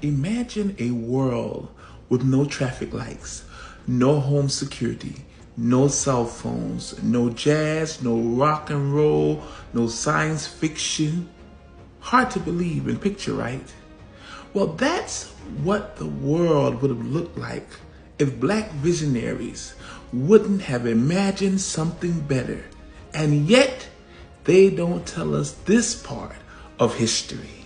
Imagine a world with no traffic lights, no home security, no cell phones, no jazz, no rock and roll, no science fiction. Hard to believe and picture, right? Well, that's what the world would have looked like if black visionaries wouldn't have imagined something better. And yet, they don't tell us this part of history.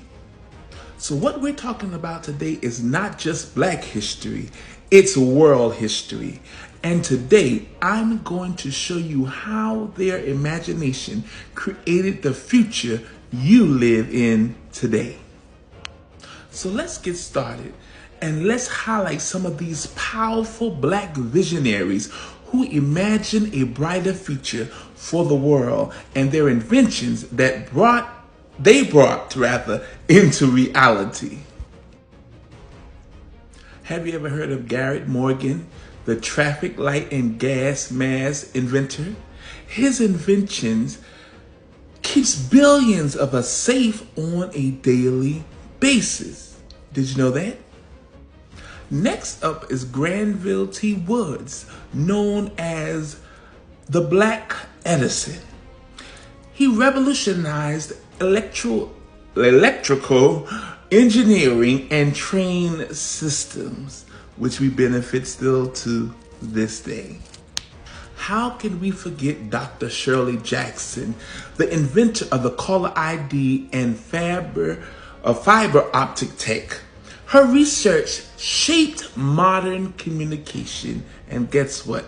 So what we're talking about today is not just black history, it's world history. And today I'm going to show you how their imagination created the future you live in today. So let's get started and let's highlight some of these powerful black visionaries who imagined a brighter future for the world and their inventions that they brought into reality. Have you ever heard of Garrett Morgan, the traffic light and gas mask inventor? His inventions keeps billions of us safe on a daily basis. Did you know that? Next up is Granville T. Woods, known as the Black Edison. He revolutionized electrical engineering and train systems, which we benefit still to this day. How can we forget Dr. Shirley Jackson, the inventor of the caller ID and fiber optic tech? Her research shaped modern communication, and guess what?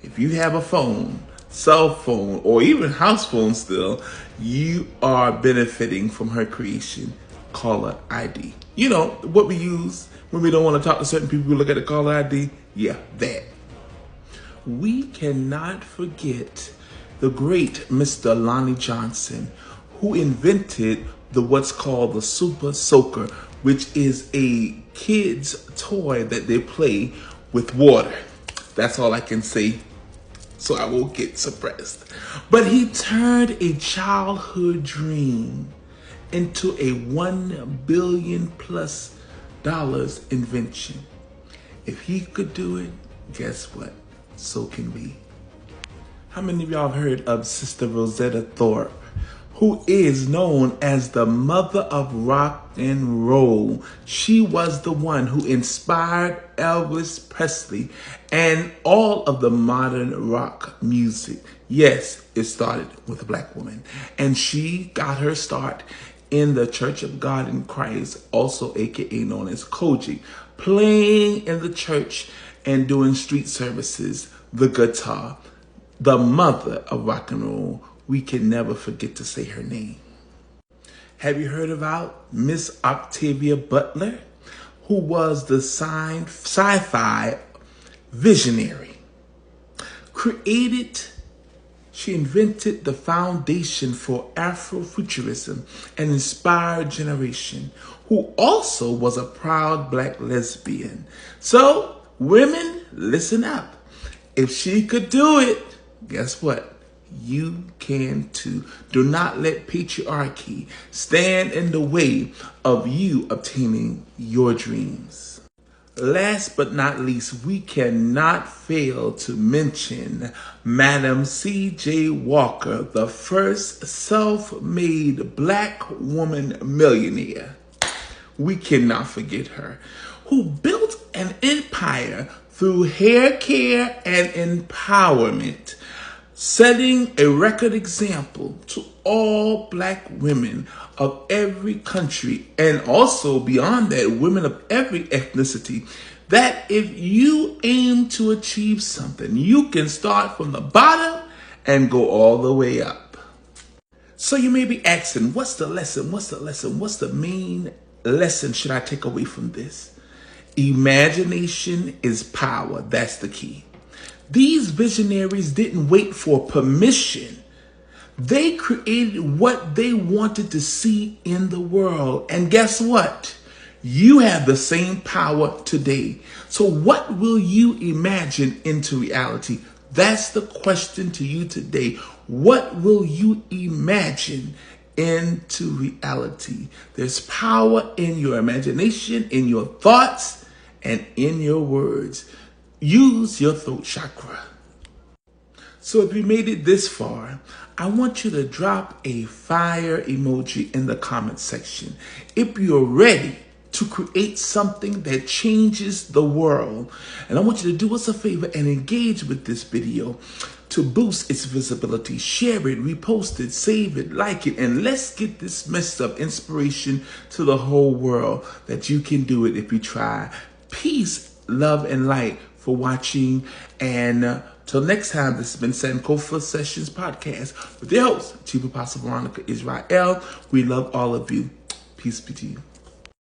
If you have a phone, cell phone, or even house phone still, you are benefiting from her creation, caller ID. You know, what we use when we don't want to talk to certain people, we look at the caller ID. Yeah, that. We cannot forget the great Mr. Lonnie Johnson, who invented what's called the Super Soaker, which is a kid's toy that they play with water. That's all I can say, so I won't get suppressed. But he turned a childhood dream into a $1 billion plus invention. If he could do it, guess what? So can we. How many of y'all have heard of Sister Rosetta Tharpe, who is known as the mother of rock and roll? She was the one who inspired Elvis Presley and all of the modern rock music. Yes, it started with a black woman, and she got her start in the Church of God in Christ, also aka known as Kojic, playing in the church and doing street services, the guitar. The mother of rock and roll, we can never forget to say her name. Have you heard about Miss Octavia Butler, who was the sci-fi visionary? She invented the foundation for Afrofuturism and inspired generation, who also was a proud black lesbian. So, women, listen up. If she could do it, guess what? You can too. Do not let patriarchy stand in the way of you obtaining your dreams. Last but not least, we cannot fail to mention Madam C.J. Walker, the first self-made black woman millionaire. We cannot forget her, who built an empire through hair care and empowerment, setting a record example to all black women of every country, and also beyond that, women of every ethnicity, that if you aim to achieve something, you can start from the bottom and go all the way up. So you may be asking, what's the lesson? What's the lesson? What's the main lesson should I take away from this? Imagination is power. That's the key. These visionaries didn't wait for permission. They created what they wanted to see in the world. And guess what? You have the same power today. So what will you imagine into reality? That's the question to you today. What will you imagine into reality. There's power in your imagination, in your thoughts, and in your words. Use your throat chakra. So if you made it this far, I want you to drop a fire emoji in the comment section. If you're ready to create something that changes the world, and I want you to do us a favor and engage with this video to boost its visibility. Share it, repost it, save it, like it, and let's get this message of inspiration to the whole world that you can do it if you try. Peace, love, and light for watching, and till next time, this has been Sankofa Sessions Podcast with your host, Chief Apostle Veronica Israel. We love all of you. Peace be to you.